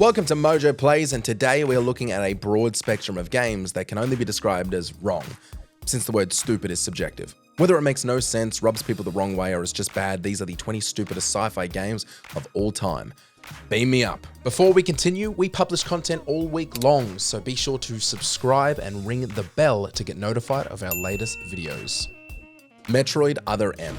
Welcome to MojoPlays, and today we are looking at a broad spectrum of games that can only be described as wrong, since the word stupid is subjective. Whether it makes no sense, rubs people the wrong way, or is just bad, these are the 20 stupidest sci-fi games of all time. Beam me up. Before we continue, we publish content all week long, so be sure to subscribe and ring the bell to get notified of our latest videos. Metroid Other M.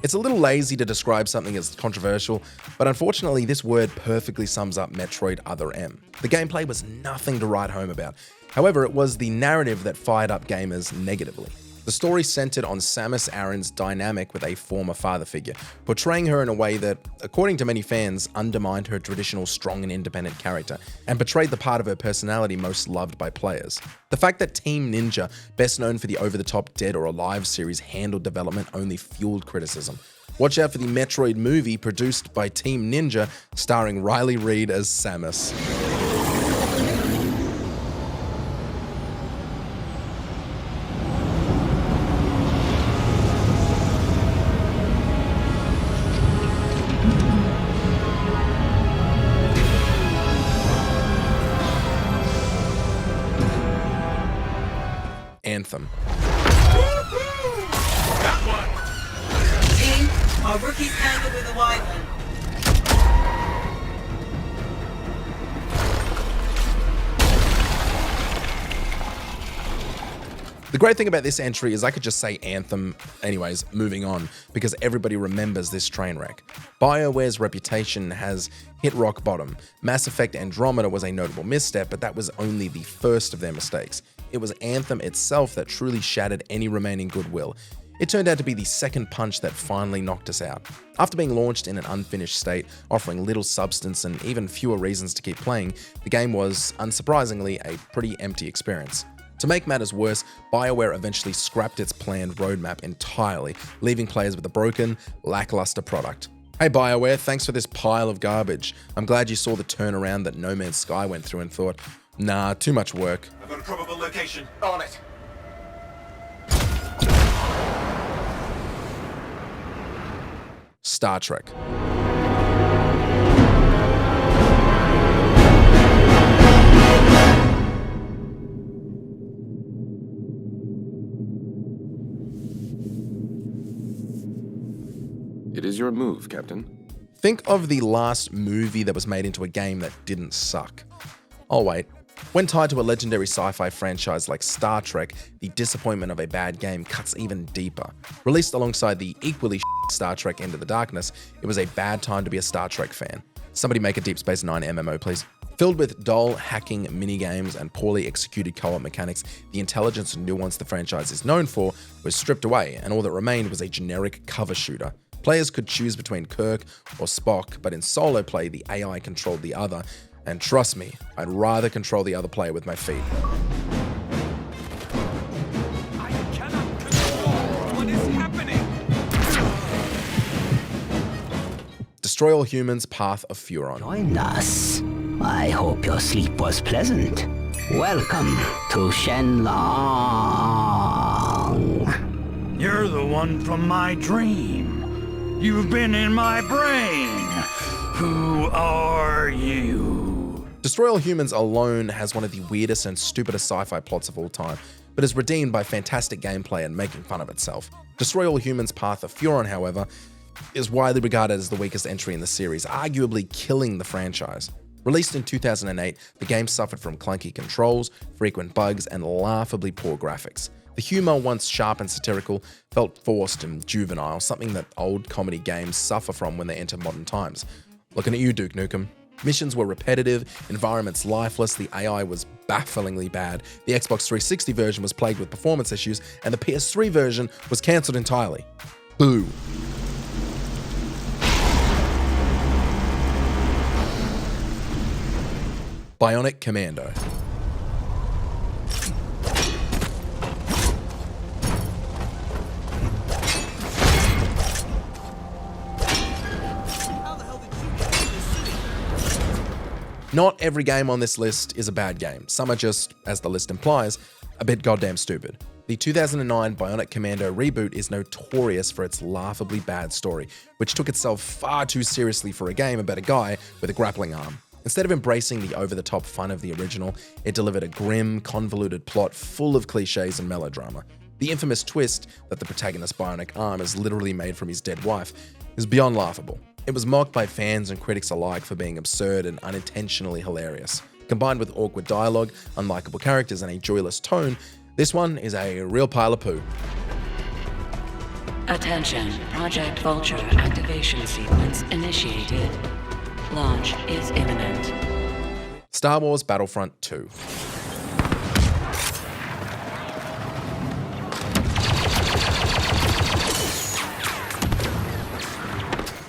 It's a little lazy to describe something as controversial, but unfortunately this word perfectly sums up Metroid Other M. The gameplay was nothing to write home about. However, it was the narrative that fired up gamers negatively. The story centered on Samus Aran's dynamic with a former father figure, portraying her in a way that, according to many fans, undermined her traditional strong and independent character, and betrayed the part of her personality most loved by players. The fact that Team Ninja, best known for the over-the-top Dead or Alive series, handled development only fueled criticism. Watch out for the Metroid movie produced by Team Ninja, starring Riley Reid as Samus. Anthem. Got one. Team, our rookies tangled with a wyvern. The great thing about this entry is I could just say Anthem, anyways, moving on, because everybody remembers this train wreck. BioWare's reputation has hit rock bottom. Mass Effect Andromeda was a notable misstep, but that was only the first of their mistakes. It was Anthem itself that truly shattered any remaining goodwill. It turned out to be the second punch that finally knocked us out. After being launched in an unfinished state, offering little substance and even fewer reasons to keep playing, the game was, unsurprisingly, a pretty empty experience. To make matters worse, BioWare eventually scrapped its planned roadmap entirely, leaving players with a broken, lackluster product. Hey BioWare, thanks for this pile of garbage. I'm glad you saw the turnaround that No Man's Sky went through and thought, nah, too much work. I've got a probable location. On it. Star Trek. It is your move, Captain. Think of the last movie that was made into a game that didn't suck. Oh wait, when tied to a legendary sci-fi franchise like Star Trek, the disappointment of a bad game cuts even deeper. Released alongside the equally Star Trek Into the Darkness, it was a bad time to be a Star Trek fan. Somebody make a Deep Space Nine MMO, please. Filled with dull hacking minigames and poorly executed co-op mechanics, the intelligence and nuance the franchise is known for was stripped away, and all that remained was a generic cover shooter. Players could choose between Kirk or Spock, but in solo play, the AI controlled the other, and trust me, I'd rather control the other player with my feet. I cannot control what is happening. Destroy All Humans, Path of Furon. Join us. I hope your sleep was pleasant. Welcome to Shenlong. You're the one from my dream. You've been in my brain. Who are you? Destroy All Humans alone has one of the weirdest and stupidest sci-fi plots of all time, but is redeemed by fantastic gameplay and making fun of itself. Destroy All Humans, Path of Furon, however, is widely regarded as the weakest entry in the series, arguably killing the franchise. Released in 2008, the game suffered from clunky controls, frequent bugs, and laughably poor graphics. The humor, once sharp and satirical, felt forced and juvenile, something that old comedy games suffer from when they enter modern times. Looking at you, Duke Nukem. Missions were repetitive, environments lifeless, the AI was bafflingly bad, the Xbox 360 version was plagued with performance issues, and the PS3 version was cancelled entirely. Boo. Bionic Commando. Not every game on this list is a bad game. Some are just, as the list implies, a bit goddamn stupid. The 2009 Bionic Commando reboot is notorious for its laughably bad story, which took itself far too seriously for a game about a guy with a grappling arm. Instead of embracing the over-the-top fun of the original, it delivered a grim, convoluted plot full of cliches and melodrama. The infamous twist that the protagonist's bionic arm is literally made from his dead wife is beyond laughable. It was mocked by fans and critics alike for being absurd and unintentionally hilarious. Combined with awkward dialogue, unlikable characters, and a joyless tone, this one is a real pile of poo. Attention, Project Vulture activation sequence initiated. Launch is imminent. Star Wars Battlefront 2.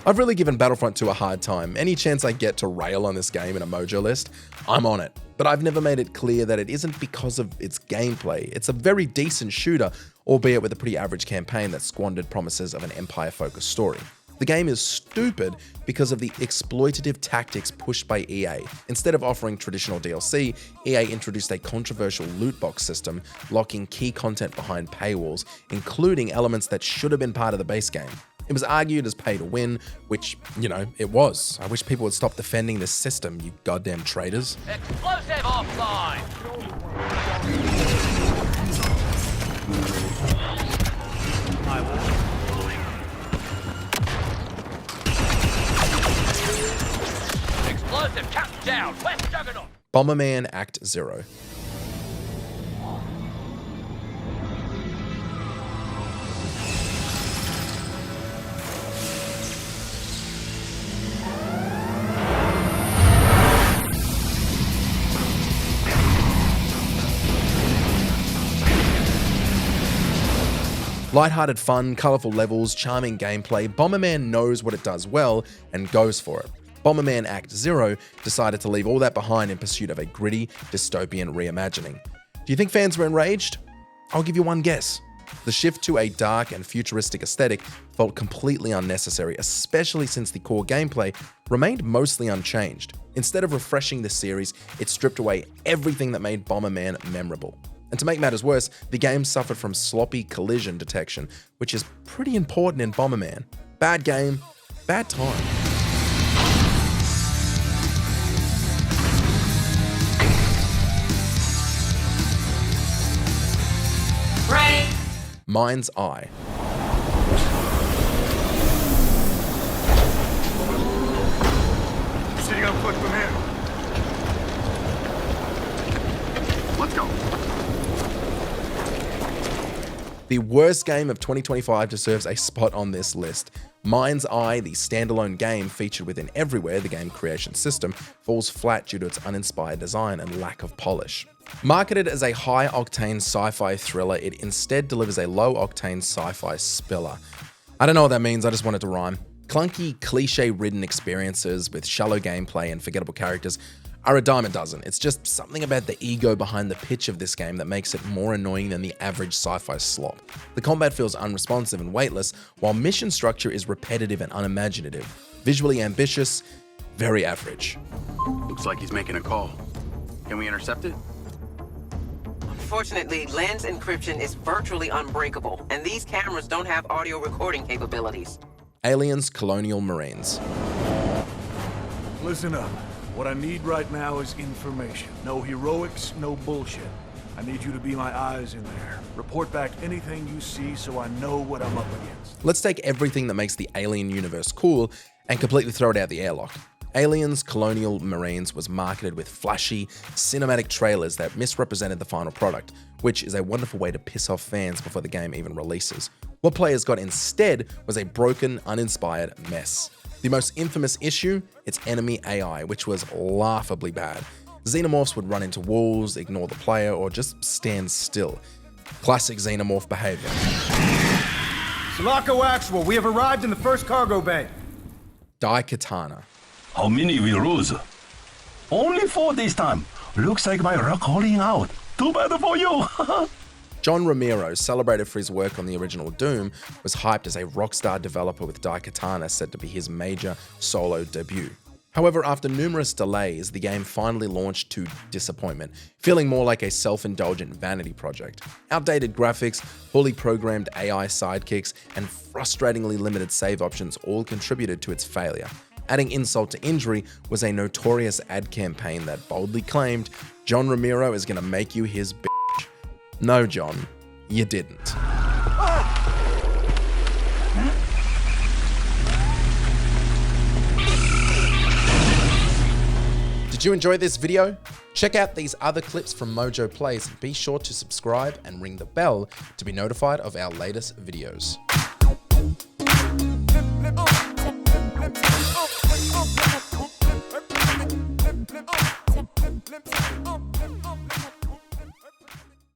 I've really given Battlefront 2 a hard time. Any chance I get to rail on this game in a Mojo list, I'm on it. But I've never made it clear that it isn't because of its gameplay. It's a very decent shooter, albeit with a pretty average campaign that squandered promises of an Empire-focused story. The game is stupid because of the exploitative tactics pushed by EA. Instead of offering traditional DLC, EA introduced a controversial loot box system, locking key content behind paywalls, including elements that should have been part of the base game. It was argued as pay to win, which, it was. I wish people would stop defending this system, you goddamn traitors. Explosive offline! Explosive cap down! West Juggernaut! Bomberman Act 0. Lighthearted fun, colourful levels, charming gameplay, Bomberman knows what it does well and goes for it. Bomberman Act 0 decided to leave all that behind in pursuit of a gritty, dystopian reimagining. Do you think fans were enraged? I'll give you one guess. The shift to a dark and futuristic aesthetic felt completely unnecessary, especially since the core gameplay remained mostly unchanged. Instead of refreshing the series, it stripped away everything that made Bomberman memorable. And to make matters worse, the game suffered from sloppy collision detection, which is pretty important in Bomberman. Bad game, bad time. Right. Mind's Eye. Sitting on foot from here. Let's go. The worst game of 2025 deserves a spot on this list. Mind's Eye, the standalone game featured within Everywhere, the game creation system, falls flat due to its uninspired design and lack of polish. Marketed as a high-octane sci-fi thriller, it instead delivers a low-octane sci-fi spiller. I don't know what that means, I just wanted to rhyme. Clunky, cliche-ridden experiences with shallow gameplay and forgettable characters are a dime a dozen. It's just something about the ego behind the pitch of this game that makes it more annoying than the average sci-fi slop. The combat feels unresponsive and weightless, while mission structure is repetitive and unimaginative. Visually ambitious, very average. Looks like he's making a call. Can we intercept it? Unfortunately, lens encryption is virtually unbreakable, and these cameras don't have audio recording capabilities. Aliens, Colonial Marines. Listen up. What I need right now is information. No heroics, no bullshit. I need you to be my eyes in there. Report back anything you see so I know what I'm up against. Let's take everything that makes the Alien universe cool and completely throw it out the airlock. Aliens Colonial Marines was marketed with flashy, cinematic trailers that misrepresented the final product, which is a wonderful way to piss off fans before the game even releases. What players got instead was a broken, uninspired mess. The most infamous issue, its enemy AI, which was laughably bad. Xenomorphs would run into walls, ignore the player, or just stand still. Classic Xenomorph behavior. Sulaco Actual, we have arrived in the first cargo bay. Daikatana. How many we lose? Only 4 this time. Looks like my rock holding out. Too bad for you. John Romero, celebrated for his work on the original Doom, was hyped as a rockstar developer with Daikatana set to be his major solo debut. However, after numerous delays, the game finally launched to disappointment, feeling more like a self-indulgent vanity project. Outdated graphics, poorly programmed AI sidekicks, and frustratingly limited save options all contributed to its failure. Adding insult to injury was a notorious ad campaign that boldly claimed, "John Romero is gonna make you his bitch." No, John, you didn't. Did you enjoy this video? Check out these other clips from MojoPlays and be sure to subscribe and ring the bell to be notified of our latest videos. Flip, flip, flip, flip, flip, flip, flip, flip, flip, flip, flip, flip, flip, flip, flip, flip, flip,